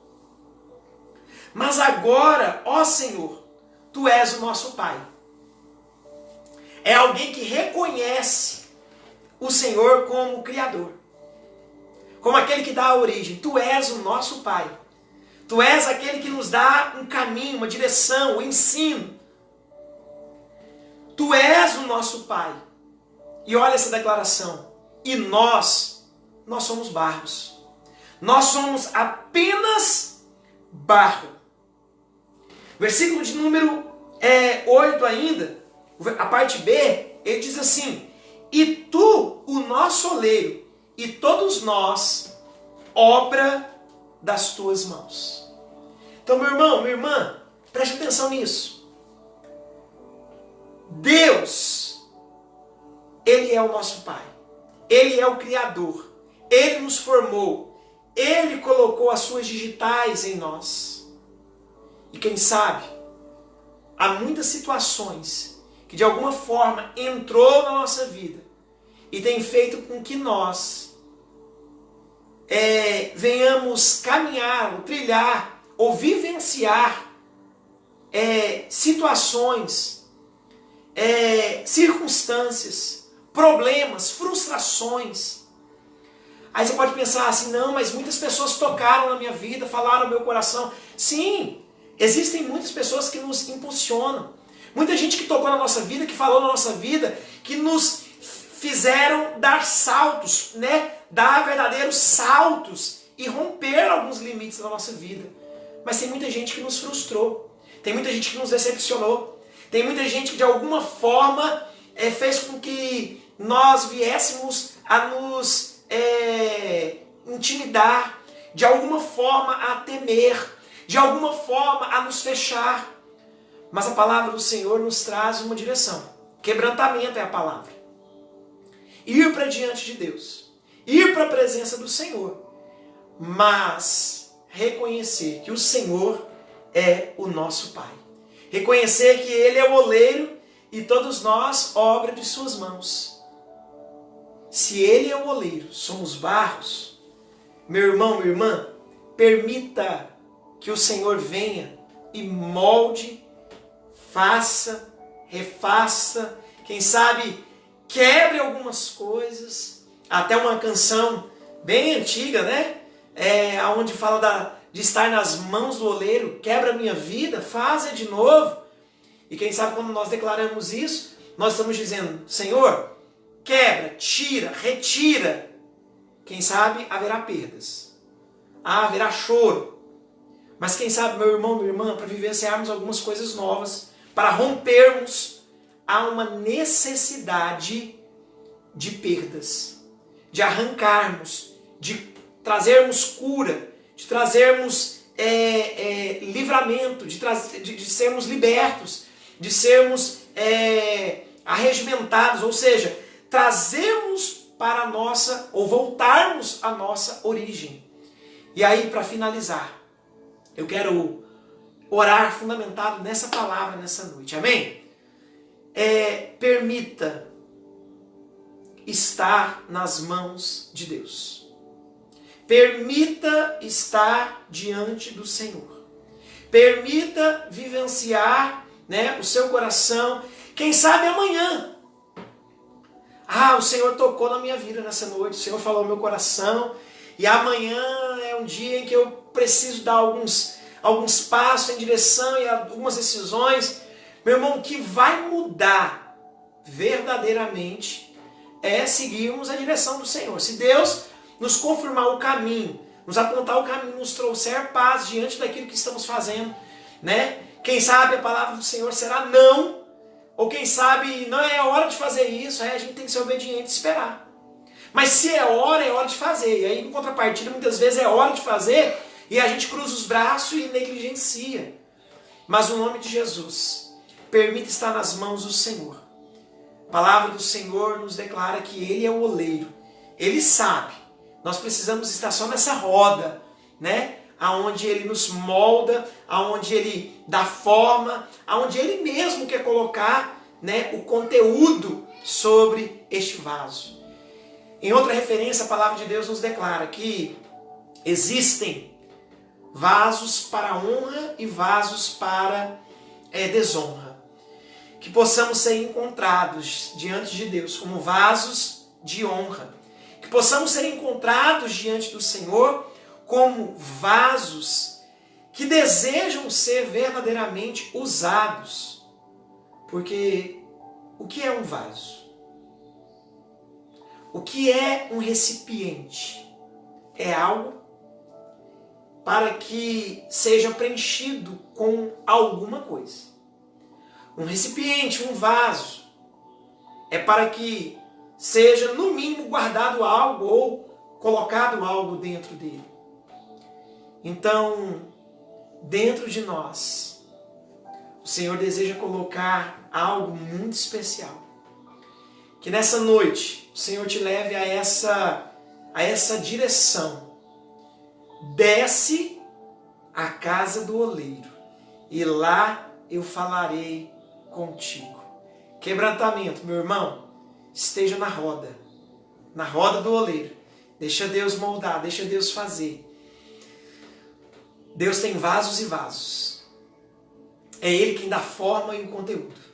Mas agora, ó Senhor, Tu és o nosso Pai. É alguém que reconhece o Senhor como Criador. Como aquele que dá a origem. Tu és o nosso Pai. Tu és aquele que nos dá um caminho, uma direção, um ensino. Tu és o nosso Pai. E olha essa declaração. E nós somos barros. Nós somos apenas barro. Versículo de número 8 ainda, a parte B, ele diz assim, e tu, o nosso oleiro, e todos nós, obra das tuas mãos. Então, meu irmão, minha irmã, preste atenção nisso. Deus, Ele é o nosso Pai. Ele é o Criador. Ele nos formou. Ele colocou as suas digitais em nós. E quem sabe, há muitas situações que de alguma forma entrou na nossa vida e tem feito com que nós venhamos caminhar, ou trilhar, ou vivenciar situações, circunstâncias, problemas, frustrações. Aí você pode pensar assim, não, mas muitas pessoas tocaram na minha vida, falaram no meu coração. Sim, existem muitas pessoas que nos impulsionam. Muita gente que tocou na nossa vida, que falou na nossa vida, que nos fizeram dar saltos, né? Dar verdadeiros saltos e romper alguns limites da nossa vida. Mas tem muita gente que nos frustrou. Tem muita gente que nos decepcionou. Tem muita gente que de alguma forma fez com que nós viéssemos a nos intimidar, de alguma forma a temer, de alguma forma a nos fechar. Mas a palavra do Senhor nos traz uma direção. Quebrantamento é a palavra. Ir para diante de Deus. Ir para a presença do Senhor. Mas reconhecer que o Senhor é o nosso Pai. Reconhecer que Ele é o oleiro e todos nós, obra de suas mãos. Se Ele é o oleiro, somos barros. Meu irmão, minha irmã, permita que o Senhor venha e molde, faça, refaça, quem sabe quebre algumas coisas. Até uma canção bem antiga, né? Onde fala de estar nas mãos do oleiro, quebra a minha vida, faz de novo. E quem sabe quando nós declaramos isso, nós estamos dizendo, Senhor, quebra, tira, retira. Quem sabe haverá perdas, haverá choro. Mas quem sabe, meu irmão, minha irmã, para vivenciarmos algumas coisas novas, para rompermos, há uma necessidade de perdas, de arrancarmos, de trazermos cura, de trazermos livramento, de sermos libertos, de sermos arregimentados, ou seja, trazermos para a nossa, ou voltarmos à nossa origem. E aí, para finalizar, eu quero orar fundamentado nessa palavra nessa noite. Amém? Permita estar nas mãos de Deus. Permita estar diante do Senhor. Permita vivenciar, né, o seu coração. Quem sabe amanhã. O Senhor tocou na minha vida nessa noite. O Senhor falou no meu coração. E amanhã é um dia em que eu preciso dar alguns passos em direção e algumas decisões. Meu irmão, o que vai mudar verdadeiramente é seguirmos a direção do Senhor. Se Deus nos confirmar o caminho, nos apontar o caminho, nos trouxer paz diante daquilo que estamos fazendo, né? Quem sabe a palavra do Senhor será não, ou quem sabe não é hora de fazer isso, aí a gente tem que ser obediente e esperar. Mas se é hora de fazer. E aí, em contrapartida, muitas vezes é hora de fazer e a gente cruza os braços e negligencia. Mas no nome de Jesus, permita estar nas mãos do Senhor. A palavra do Senhor nos declara que Ele é o oleiro. Ele sabe. Nós precisamos estar só nessa roda, né? Aonde Ele nos molda, aonde Ele dá forma, aonde Ele mesmo quer colocar, né, o conteúdo sobre este vaso. Em outra referência, a palavra de Deus nos declara que existem vasos para honra e vasos para desonra. Que possamos ser encontrados diante de Deus como vasos de honra. Que possamos ser encontrados diante do Senhor como vasos que desejam ser verdadeiramente usados. Porque o que é um vaso? O que é um recipiente? É algo para que seja preenchido com alguma coisa. Um recipiente, um vaso, é para que seja, no mínimo, guardado algo ou colocado algo dentro dele. Então, dentro de nós, o Senhor deseja colocar algo muito especial. Que nessa noite o Senhor te leve a essa direção. Desce à casa do oleiro e lá eu falarei contigo. Quebrantamento, meu irmão, esteja na roda do oleiro. Deixa Deus moldar, deixa Deus fazer. Deus tem vasos e vasos. É Ele quem dá forma e o conteúdo.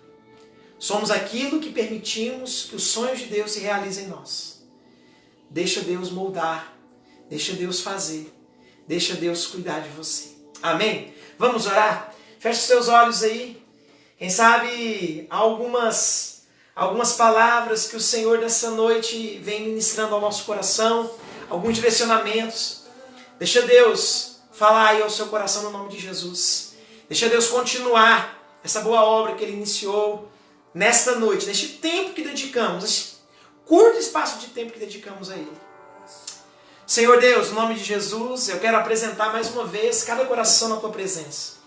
Somos aquilo que permitimos que os sonhos de Deus se realizem em nós. Deixa Deus moldar, deixa Deus fazer, deixa Deus cuidar de você. Amém? Vamos orar? Feche os seus olhos aí. Quem sabe algumas palavras que o Senhor nessa noite vem ministrando ao nosso coração, alguns direcionamentos. Deixa Deus falar aí ao seu coração no nome de Jesus. Deixa Deus continuar essa boa obra que Ele iniciou nesta noite, neste tempo que dedicamos, neste curto espaço de tempo que dedicamos a Ele. Senhor Deus, no nome de Jesus, eu quero apresentar mais uma vez cada coração na Tua presença.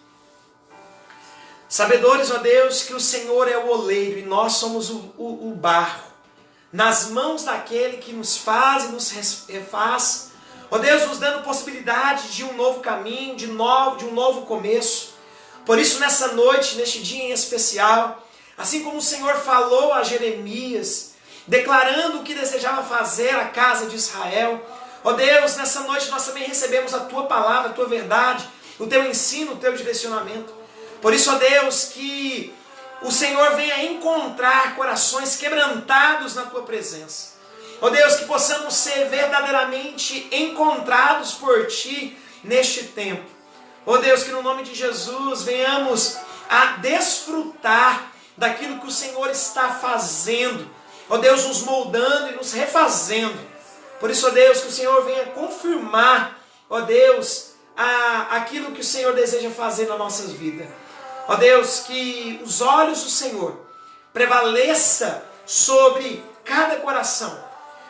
Sabedores, ó Deus, que o Senhor é o oleiro e nós somos o barro, nas mãos daquele que nos faz e nos refaz. Ó Deus, nos dando possibilidade de um novo caminho, de um novo começo. Por isso, nessa noite, neste dia em especial, assim como o Senhor falou a Jeremias, declarando o que desejava fazer à casa de Israel, ó Deus, nessa noite nós também recebemos a Tua palavra, a Tua verdade, o Teu ensino, o Teu direcionamento. Por isso, ó Deus, que o Senhor venha encontrar corações quebrantados na Tua presença. Ó Deus, que possamos ser verdadeiramente encontrados por Ti neste tempo. Ó Deus, que no nome de Jesus venhamos a desfrutar daquilo que o Senhor está fazendo. Ó Deus, nos moldando e nos refazendo. Por isso, ó Deus, que o Senhor venha confirmar, ó Deus, aquilo que o Senhor deseja fazer na nossa vida. Ó Deus, que os olhos do Senhor prevaleça sobre cada coração.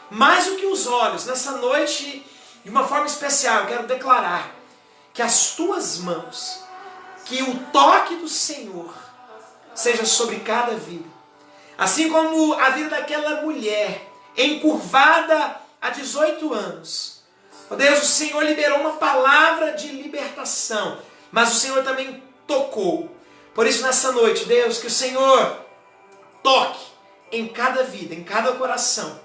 Mais do que os olhos, nessa noite, de uma forma especial, eu quero declarar que as Tuas mãos, que o toque do Senhor seja sobre cada vida. Assim como a vida daquela mulher encurvada há 18 anos. Ó Deus, o Senhor liberou uma palavra de libertação, mas o Senhor também tocou. Por isso, nessa noite, Deus, que o Senhor toque em cada vida, em cada coração,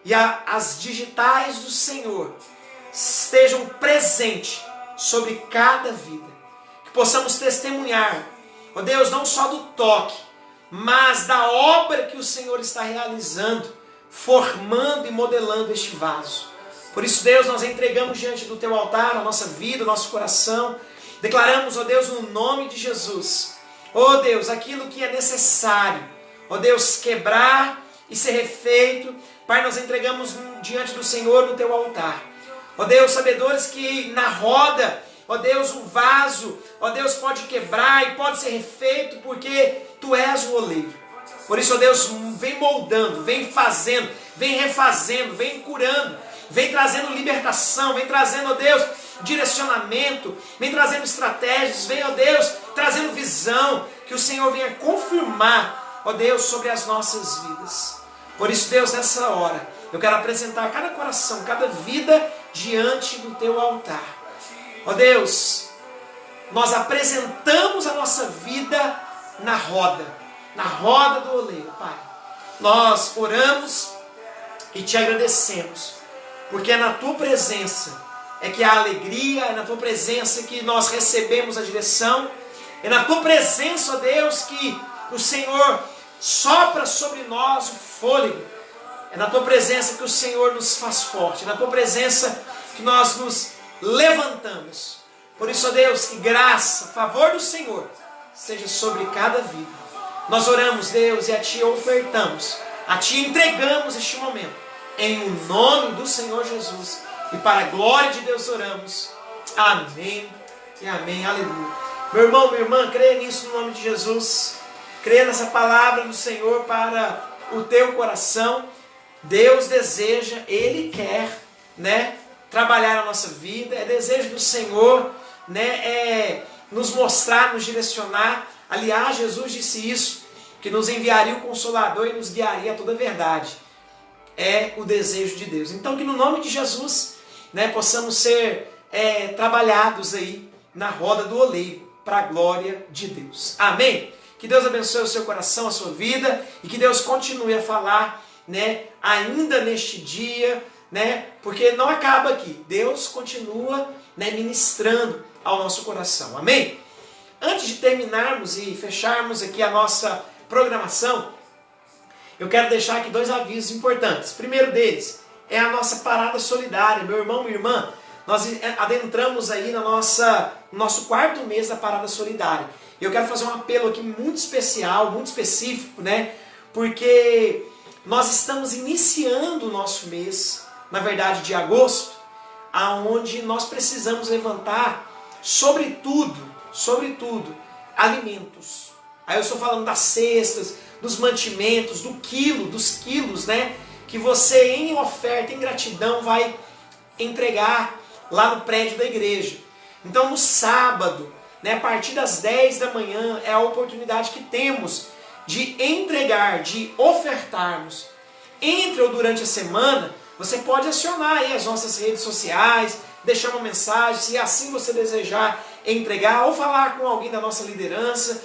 e as digitais do Senhor estejam presentes sobre cada vida. Que possamos testemunhar, ó Deus, não só do toque, mas da obra que o Senhor está realizando, formando e modelando este vaso. Por isso, Deus, nós entregamos diante do Teu altar a nossa vida, o nosso coração. Declaramos, ó Deus, no nome de Jesus, ó Deus, aquilo que é necessário, ó Deus, quebrar e ser refeito. Pai, nós entregamos diante do Senhor no Teu altar. Ó Deus, sabedores que na roda, ó Deus, o vaso, ó Deus, pode quebrar e pode ser refeito, porque Tu és o oleiro. Por isso, ó Deus, vem moldando, vem fazendo, vem refazendo, vem curando, vem trazendo libertação, vem trazendo, ó Deus, direcionamento, vem trazendo estratégias, vem, ó Deus, trazendo visão, que o Senhor venha confirmar, ó Deus, sobre as nossas vidas. Por isso, Deus, nessa hora, eu quero apresentar cada coração, cada vida diante do Teu altar. Ó Deus, nós apresentamos a nossa vida na roda do oleiro, Pai. Nós oramos e Te agradecemos, porque é na Tua presença é que há alegria, é na Tua presença que nós recebemos a direção, é na Tua presença, ó Deus, que o Senhor sopra sobre nós o fôlego, é na Tua presença que o Senhor nos faz forte, é na Tua presença que nós nos levantamos. Por isso, ó Deus, que graça, favor do Senhor seja sobre cada vida. Nós oramos, Deus, e a Ti ofertamos, a Ti entregamos este momento, em o nome do Senhor Jesus. E para a glória de Deus oramos. Amém e amém. Aleluia. Meu irmão, minha irmã, creia nisso no nome de Jesus. Creia nessa palavra do Senhor para o teu coração. Deus deseja, Ele quer, trabalhar a nossa vida. É desejo do Senhor, nos mostrar, nos direcionar. Aliás, Jesus disse isso, que nos enviaria o Consolador e nos guiaria a toda a verdade. É o desejo de Deus. Então, que no nome de Jesus, possamos ser trabalhados aí na roda do oleiro, para a glória de Deus. Amém? Que Deus abençoe o seu coração, a sua vida, e que Deus continue a falar, ainda neste dia, porque não acaba aqui. Deus continua, ministrando ao nosso coração. Amém? Antes de terminarmos e fecharmos aqui a nossa programação, eu quero deixar aqui 2 avisos importantes. O primeiro deles é a nossa parada solidária. Meu irmão, minha irmã, nós adentramos aí no nosso 4º mês da parada solidária. E eu quero fazer um apelo aqui muito especial, muito específico, porque nós estamos iniciando o nosso mês, na verdade de agosto, aonde nós precisamos levantar, sobretudo, alimentos. Aí eu estou falando das cestas, dos mantimentos, dos quilos, que você em oferta, em gratidão, vai entregar lá no prédio da igreja. Então no sábado, a partir das 10 da manhã, é a oportunidade que temos de entregar, de ofertarmos. Entre ou durante a semana, você pode acionar aí as nossas redes sociais, deixar uma mensagem, se assim você desejar entregar, ou falar com alguém da nossa liderança,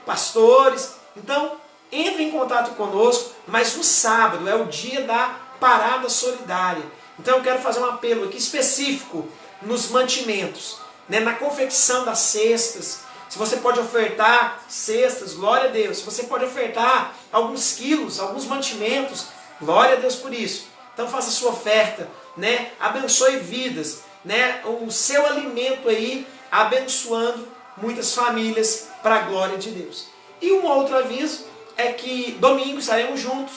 pastores. Então, entre em contato conosco, mas no sábado é o dia da parada solidária. Então eu quero fazer um apelo aqui específico nos mantimentos, na confecção das cestas. Se você pode ofertar cestas, glória a Deus. Se você pode ofertar alguns quilos, alguns mantimentos, glória a Deus por isso. Então faça a sua oferta, abençoe vidas, o seu alimento aí, abençoando muitas famílias para a glória de Deus. E um outro aviso é que domingo estaremos juntos,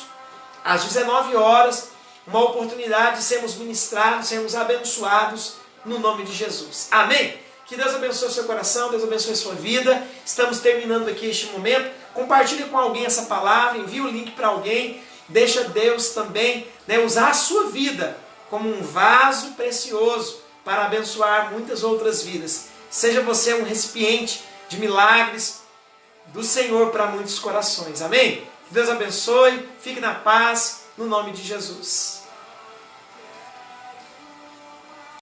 às 19 horas, uma oportunidade de sermos ministrados, sermos abençoados no nome de Jesus. Amém? Que Deus abençoe o seu coração, Deus abençoe a sua vida. Estamos terminando aqui este momento. Compartilhe com alguém essa palavra, envie o link para alguém. Deixa Deus também usar a sua vida como um vaso precioso para abençoar muitas outras vidas. Seja você um recipiente de milagres do Senhor para muitos corações. Amém? Que Deus abençoe, fique na paz, no nome de Jesus.